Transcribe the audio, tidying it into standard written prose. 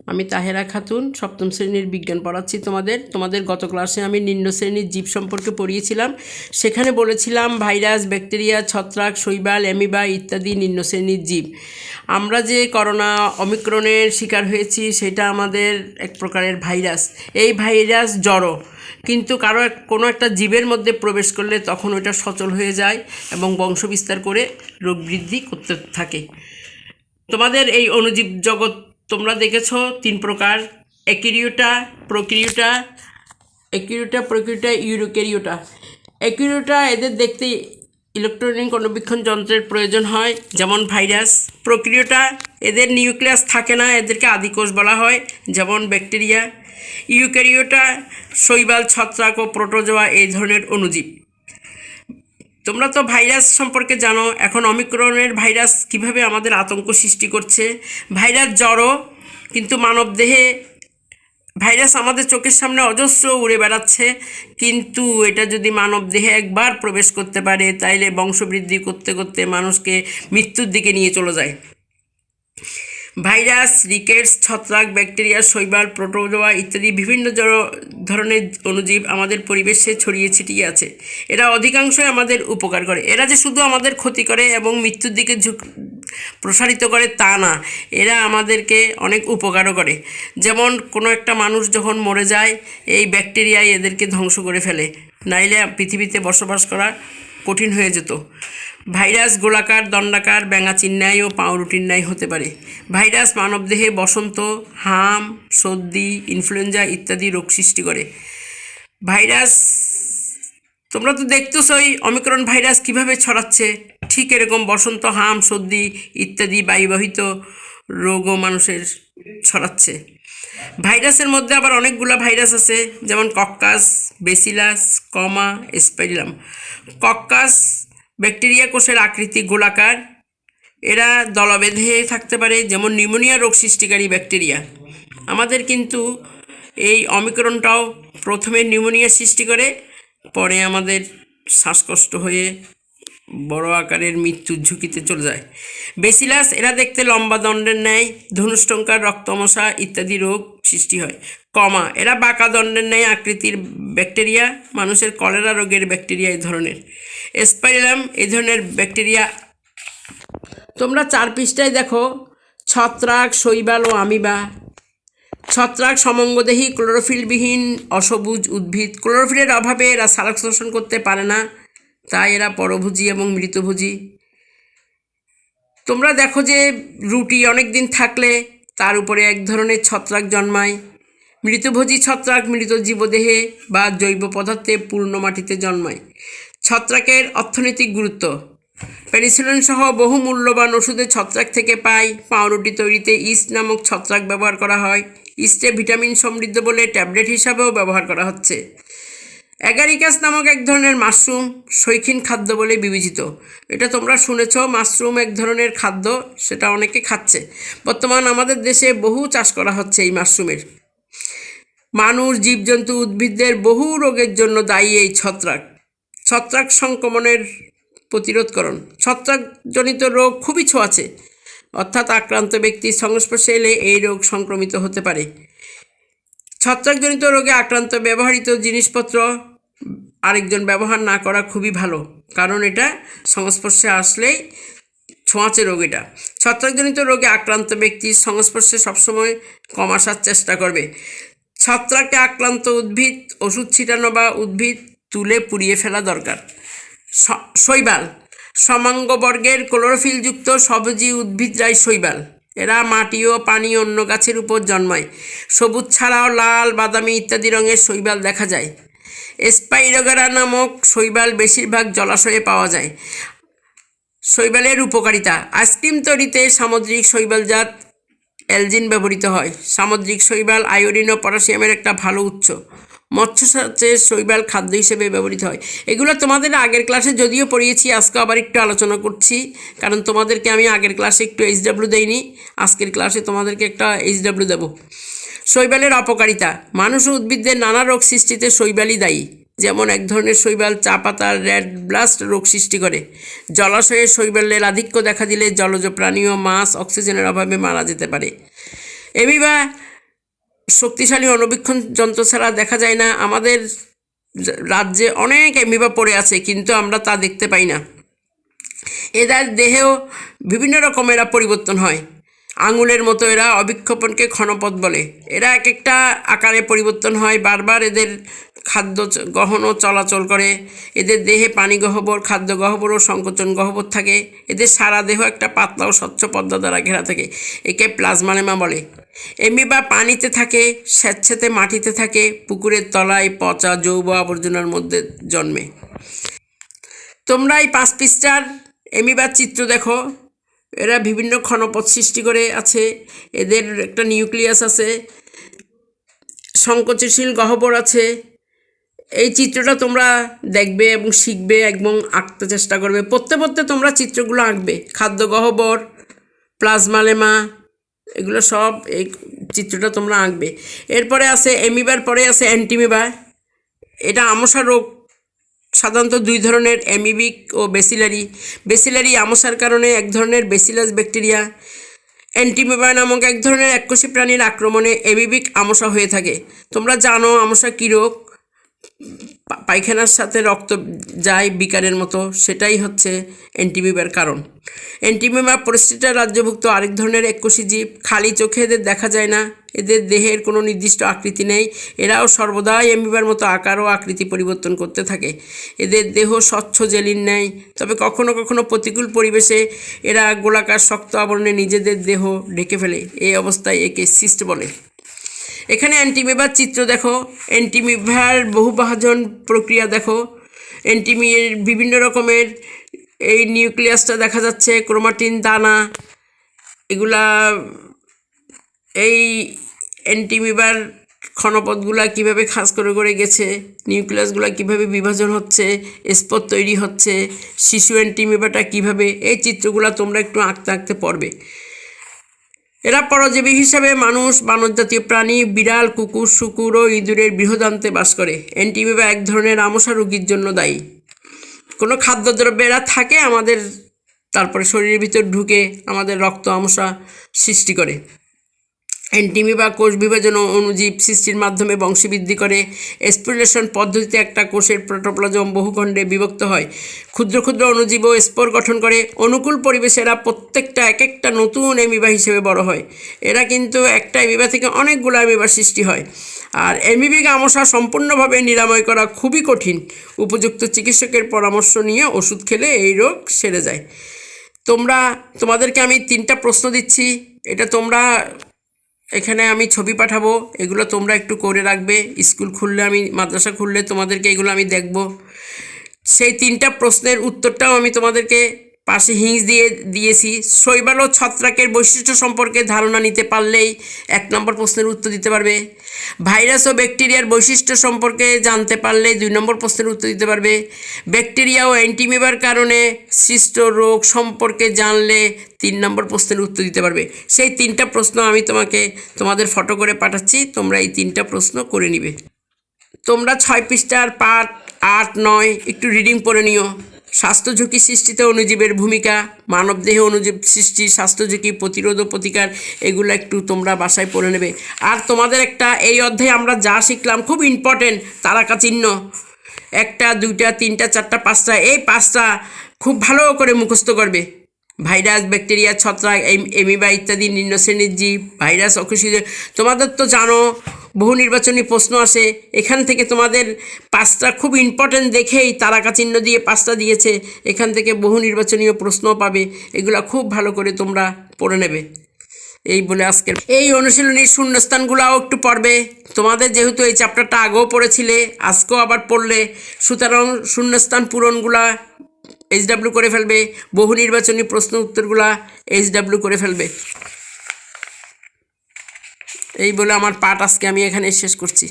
আমি তাহেরা খাতুন সপ্তম শ্রেণীর বিজ্ঞান পড়াচ্ছি তোমাদের গত ক্লাসে আমি নিম্ন শ্রেণীর জীব সম্পর্কে পড়িয়েছিলাম। সেখানে বলেছিলাম ভাইরাস, ব্যাকটেরিয়া, ছত্রাক, শৈবাল, অ্যামিবা ইত্যাদি নিম্ন শ্রেণীর জীব। আমরা যে করোনা অমিক্রনের শিকার হয়েছি সেটা আমাদের এক প্রকারের ভাইরাস। এই ভাইরাস জড়ো, কিন্তু কোনো একটা জীবের মধ্যে প্রবেশ করলে তখন ওটা সচল হয়ে যায় এবং বংশবিস্তার করে রোগ বৃদ্ধি করতে থাকে। তোমাদের এই অণুজীব জগৎ তোমরা দেখেছো 3 প্রকার: অ্যাকিরিওটা, প্রোক্যারিওটা, ইউক্যারিওটা। অ্যাকিরিওটা এদের দেখতে ইলেকট্রনিক অণুবীক্ষণ যন্ত্রের প্রয়োজন হয়, যেমন ভাইরাস। প্রোক্যারিওটা এদের নিউক্লিয়াস থাকে না, এদেরকে আদিকোষ বলা হয়, যেমন ব্যাকটেরিয়া। ইউক্যারিওটা শৈবাল, ছত্রাক ও প্রোটোজোয়া এই ধরনের অণুজীব। তোমরা তো ভাইরাস সম্পর্কে জানো। এখন অমিক্রনের ভাইরাস কিভাবে আমাদের আতঙ্ক সৃষ্টি করছে। ভাইরাস জড়ো, কিন্তু মানবদেহে ভাইরাস আমাদের চোখের সামনে অজস্র উড়ে বেড়াচ্ছে, কিন্তু এটা যদি মানবদেহে একবার প্রবেশ করতে পারে তাইলে বংশবৃদ্ধি করতে করতে মানুষকে মৃত্যুর দিকে নিয়ে চলে যায়। ভাইরাস, রিকেটস, ছত্রাক, ব্যাকটেরিয়া, শৈবাল, প্রোটোজোয়া ইত্যাদি বিভিন্ন ধরনের অণুজীব আমাদের পরিবেশে ছড়িয়ে ছিটিয়ে আছে। এরা অধিকাংশই আমাদের উপকার করে। এরা যে শুধু আমাদের ক্ষতি করে এবং মৃত্যুর দিকে প্রসারিত করে তা না, এরা আমাদেরকে অনেক উপকারও করে। যেমন কোনো একটা মানুষ যখন মরে যায়, এই ব্যাকটেরিয়াই এদেরকে ধ্বংস করে ফেলে, নাইলে পৃথিবীতে বসবাস করা কঠিন হয়ে যেত। ভাইরাস গোলাকার, দণ্ডাকার, ব্যাঙাচির ন্যায় ও পাউরুটির ন্যায় হতে পারে। ভাইরাস মানবদেহে বসন্ত, হাম, সর্দি, ইনফ্লুয়েঞ্জা ইত্যাদি রোগ সৃষ্টি করে। ভাইরাস তোমরা তো দেখতেছই অমিক্রন ভাইরাস কিভাবে ছড়াচ্ছে। ঠিক এরকম বসন্ত, হাম, সর্দি ইত্যাদি বায়ুবাহিত রোগও মানুষের ছড়াচ্ছে। ভাইরাসের মধ্যে আবার অনেকগুলো ভাইরাস আছে, যেমন কক্কাস, বেসিলাস, কমা, স্পাইরাম। কক্কাস ব্যাকটেরিয়া কোষের আকৃতি গোলাকার, এরা দলা বেঁধে থাকতে পারে, যেমন নিউমোনিয়া রোগ সৃষ্টিকারী ব্যাকটেরিয়া। আমাদের কিন্তু এই অমিক্রনটাও প্রথমে নিউমোনিয়া সৃষ্টি করে, পরে আমাদের শ্বাসকষ্ট হয়ে বড় আকারের মৃত্যুর ঝুঁকিতে চলে যায়। বেসিলাস এরা দেখতে লম্বা দণ্ডের ন্যায়, ধনুষ্টঙ্কার, রক্তমশা ইত্যাদি রোগ সৃষ্টি হয়। কমা এরা বাঁকা দণ্ডের ন্যায় আকৃতির ব্যাকটেরিয়া, মানুষের কলেরা রোগের ব্যাকটেরিয়া এই ধরনের। স্পাইরাম এই ধরনের ব্যাকটেরিয়া। তোমরা 4 পৃষ্ঠায় দেখো ছত্রাক, শৈবাল ও আমিবা। ছত্রাক সমঙ্গদেহী, ক্লোরোফিলবিহীন অসবুজ উদ্ভিদ। ক্লোরোফিলের অভাবে এরা সালোক শোষণ করতে পারে না, তাই এরা পরভোজী এবং মৃতভোজী। তোমরা দেখো যে রুটি অনেক দিন থাকলে তার উপরে এক ধরনের ছত্রাক জন্মায়। মৃতভোজী ছত্রাক মৃত জীবদেহে বা জৈব পদার্থে পূর্ণ মাটিতে জন্মায়। ছত্রাকের অর্থনৈতিক গুরুত্ব। পেনিসিলিন সহ বহু মূল্যবান ওষুধে ছত্রাক থেকে পাই। পাউরুটি তৈরিতে ইস্ট নামক ছত্রাক ব্যবহার করা হয়। ইস্টে ভিটামিন সমৃদ্ধ বলে ট্যাবলেট হিসাবেও ব্যবহার করা হচ্ছে। অ্যাগারিকাস নামক এক ধরনের মাশরুম শৌখিন খাদ্য বলে বিবেচিত। এটা তোমরা শুনেছ, মাশরুম এক ধরনের খাদ্য, সেটা অনেকে খাচ্ছে। বর্তমান আমাদের দেশে বহু চাষ করা হচ্ছে এই মাশরুমের। মানুষ, জীবজন্তু, উদ্ভিদদের বহু রোগের জন্য দায়ী এই ছত্রাক। ছত্রাক সংক্রমণের প্রতিরোধকরণ। ছত্রাকজনিত রোগ খুবই ছোঁয়াচে, অর্থাৎ আক্রান্ত ব্যক্তির সংস্পর্শে এলে এই রোগ সংক্রমিত হতে পারে। ছত্রাকজনিত রোগে আক্রান্ত ব্যবহৃত জিনিসপত্র আরেকজন ব্যবহার না করা খুবই ভালো, কারণ এটা সংস্পর্শে আসলেই ছোঁয়াচে রোগ। এটা ছত্রাকজনিত রোগে আক্রান্ত ব্যক্তির সংস্পর্শে সবসময় কম আসার চেষ্টা করবে। ছত্রাকে আক্রান্ত উদ্ভিদ ওষুধ ছিটানো বা উদ্ভিদ তুলে পুড়িয়ে ফেলা দরকার। শৈবাল সমাঙ্গবর্গের ক্লোরোফিলযুক্ত সবুজি উদ্ভিদরাই শৈবাল। এরা মাটি ও পানি অন্য গাছের উপর জন্মায়। সবুজ ছাড়াও লাল, বাদামি ইত্যাদি রঙের শৈবাল দেখা যায়। স্পাইরোগারা নামক শৈবাল বেশিরভাগ জলাশয়ে পাওয়া যায়। শৈবালের উপকারিতা। আইসক্রিম তৈরিতে সামুদ্রিক শৈবালজাত অ্যালজিন ব্যবহৃত হয়। সামুদ্রিক শৈবাল আয়োডিন ও পটাশিয়ামের একটা ভালো উৎস। মৎস্যচাষে শৈবাল খাদ্য হিসেবে ব্যবহৃত হয়। এগুলো তোমাদের আগের ক্লাসে যদিও পড়িয়েছি, আজকে আবার একটু আলোচনা করছি, কারণ তোমাদেরকে আমি আগের ক্লাসে একটু HW দেইনি, আজকের ক্লাসে তোমাদেরকে একটা HW দেব। শৈবালের অপকারিতা। মানুষ ও উদ্ভিদদের নানা রোগ সৃষ্টিতে শৈবালই দায়ী। যেমন এক ধরনের শৈবাল চা পাতার রেড ব্লাস্ট রোগ সৃষ্টি করে। জলাশয়ে শৈবালের আধিক্য দেখা দিলে জলজ প্রাণী ও মাছ অক্সিজেনের অভাবে মারা যেতে পারে। অ্যামিবা শক্তিশালী অণুবীক্ষণ যন্ত্র ছাড়া দেখা যায় না। আমাদের রাজ্যে অনেক অ্যামিবা পড়ে আছে, কিন্তু আমরা তা দেখতে পাই না। এদের দেহেও বিভিন্ন রকম এরা পরিবর্তন হয়। আঙুলের মতো এরা অবিক্ষেপণকে ক্ষণপথ বলে। এরা এক একটা আকারে পরিবর্তন হয়, বারবার এদের খাদ্য গ্রহণ ও চলাচল করে। এদের দেহে পানি গহ্বর, খাদ্য গহ্বর ও সংকোচন গহ্বর থাকে। এদের সারা দেহ একটা পাতলা ও স্বচ্ছ পর্দা দ্বারা ঘেরা থাকে। একে প্লাজমালেমা বলে। অ্যামিবা পানিতে থাকে, স্যাঁতসেঁতে মাটিতে থাকে, পুকুরের তলায় পচা জৈব আবর্জনার মধ্যে জন্মে। তোমরা এই 5 পৃষ্ঠার অ্যামিবার চিত্র দেখো। এরা বিভিন্ন ক্ষণপথ সৃষ্টি করে আছে। এদের একটা নিউক্লিয়াস আছে, সংকোচনশীল গহ্বর আছে। এই চিত্রটা তোমরা দেখবে এবং শিখবে এবং আঁকতে চেষ্টা করবে। পড়তে পড়তে তোমরা চিত্রগুলো আঁকবে। খাদ্য গহ্বর, প্লাজমালেমা, এগুলো সব এই চিত্রটা তোমরা আঁকবে। এরপরে আছে অ্যামিবার, পরে আছে অ্যান্টিমিবা। এটা আমসা রোগ সাধারণত 2 ধরনের, অ্যামিবিক ও বেসিলারি। বেসিলারি আমসার কারণে এক ধরনের বেসিলাস ব্যাকটেরিয়া। অ্যান্টিমিবা নামক এক ধরনের এককোষী প্রাণীর আক্রমণে অ্যামিবিক আমসা হয়ে থাকে। তোমরা জানো আমসা কী রোগ? পায়খানার সাথে রক্ত যায় বিকারের মতো, সেটাই হচ্ছে অ্যান্টিমিবার কারণ। অ্যান্টিমিবা পরিস্থিতিটা রাজ্যভুক্ত আরেক ধরনের এককোষী জীব। খালি চোখে এদের দেখা যায় না। এদের দেহের কোনো নির্দিষ্ট আকৃতি নেই। এরাও সর্বদাই অ্যামিবার মতো আকার ও আকৃতি পরিবর্তন করতে থাকে। এদের দেহ স্বচ্ছ জেলির নেয়, তবে কখনো কখনো প্রতিকূল পরিবেশে এরা গোলাকার শক্ত আবরণে নিজেদের দেহ ঢেকে ফেলে। এই অবস্থায় একে সিস্ট বলে। এখানে অ্যান্টিমিবার চিত্র দেখো। অ্যান্টিমিবার বহুবিভাজন প্রক্রিয়া দেখো। অ্যান্টিমির বিভিন্ন রকমের এই নিউক্লিয়াসটা দেখা যাচ্ছে, ক্রোমাটিন দানা, এগুলা এই অ্যান্টিমিবার ক্ষণপথগুলা কীভাবে খাস করে করে গেছে, নিউক্লিয়াসগুলো কীভাবে বিভাজন হচ্ছে, স্পট তৈরি হচ্ছে, শিশু অ্যান্টিমিবাটা কীভাবে, এই চিত্রগুলো তোমরা একটু আঁকতে আঁকতে পড়বে। এরা পরজীবী হিসাবে মানুষ, বানরজাতীয় প্রাণী, বিড়াল, কুকুর, শুকুর ও ইঁদুরের বৃহদান্তে বাস করে। অ্যান্টিমিবা এক ধরনের আমসা রোগীর জন্য দায়ী। কোনো খাদ্যদ্রব্য এরা থাকে আমাদের, তারপরে শরীরের ভিতর ঢুকে আমাদের রক্ত আমসা সৃষ্টি করে। অ্যান্টিমিবা কোষ বিভাজন ও অণুজীব সৃষ্টির মাধ্যমে বংশবৃদ্ধি করে। স্পিরেশন পদ্ধতিতে একটা কোষের প্রোটোপ্লাজম বহুখণ্ডে বিভক্ত হয়। ক্ষুদ্র ক্ষুদ্র অণুজীব ও স্পোর গঠন করে। অনুকূল পরিবেশে এরা প্রত্যেকটা এক একটা নতুন অ্যামিবা হিসেবে বড় হয়। এরা কিন্তু একটা অ্যামিবা থেকে অনেকগুলো অ্যামিবার সৃষ্টি হয়। আর অ্যামিবিক আমসা সম্পূর্ণভাবে নিরাময় করা খুবই কঠিন। উপযুক্ত চিকিৎসকের পরামর্শ নিয়ে ওষুধ খেলে এই রোগ সেরে যায়। তোমাদেরকে আমি 3টা প্রশ্ন দিচ্ছি। এটা তোমরা, এখানে আমি ছবি পাঠাবো, এগুলো তোমরা একটু করে রাখবে। স্কুল খুললে, আমি মাদ্রাসা খুললে তোমাদেরকে এগুলো আমি দেখব। সেই 3টা প্রশ্নের উত্তরটাও আমি তোমাদেরকে পাশে হিংস দিয়েছি। শৈবাল ও ছত্রাকের বৈশিষ্ট্য সম্পর্কে ধারণা নিতে পারলেই 1 নম্বর প্রশ্নের উত্তর দিতে পারবে। ভাইরাস ও ব্যাকটেরিয়ার বৈশিষ্ট্য সম্পর্কে জানতে পারলে 2 নম্বর প্রশ্নের উত্তর দিতে পারবে। ব্যাকটেরিয়া ও অ্যান্টিমিবার কারণে সৃষ্ট রোগ সম্পর্কে জানলে 3 নম্বর প্রশ্নের উত্তর দিতে পারবে। সেই 3টা প্রশ্ন আমি তোমাদের ফটো করে পাঠাচ্ছি। তোমরা এই 3টা প্রশ্ন করে নিবে। তোমরা 6 পৃষ্ঠার পাঠ 8, 9 একটু রিডিং পড়ে নিও। স্বাস্থ্য ঝুঁকি সৃষ্টিতে অণুজীবের ভূমিকা, মানবদেহে অণুজীব সৃষ্টি, স্বাস্থ্য ঝুঁকি, প্রতিরোধ ও প্রতিকার, এগুলো একটু তোমরা বাসায় পড়ে নেবে। আর তোমাদের একটা, এই অধ্যায়ে আমরা যা শিখলাম খুব ইম্পর্টেন্ট, তারকা চিহ্ন 1টা, 2টা, 3টা, 4টা, 5টা, এই 5টা খুব ভালো করে মুখস্থ করবে। ভাইরাস, ব্যাকটেরিয়া, ছত্রাক, অ্যামিবা ইত্যাদি নিম্ন শ্রেণীর জীব। ভাইরাস, অকুশীয়, তোমাদের তো জানো বহু নির্বাচনী প্রশ্ন আসে। এখান থেকে তোমাদের 5টা খুব ইম্পর্টেন্ট দেখেই তারকা চিহ্ন দিয়ে 5টা দিয়েছে। এখান থেকে বহু নির্বাচনীয় প্রশ্ন পাবে। এগুলো খুব ভালো করে তোমরা পড়ে নেবে। এই বলে আজকের এই অনুশীলনীর শূন্যস্থানগুলোও একটু পড়বে। তোমাদের যেহেতু এই চ্যাপ্টারটা আগেও পড়েছিলে, আজকেও আবার পড়লে, সুতরাং শূন্যস্থান পূরণগুলা HW করে ফেলবে। বহু নির্বাচনী প্রশ্ন উত্তরগুলা HW করে ফেলবে। এই বলে আমার পাঠ আজকে আমি এখানে শেষ করছি।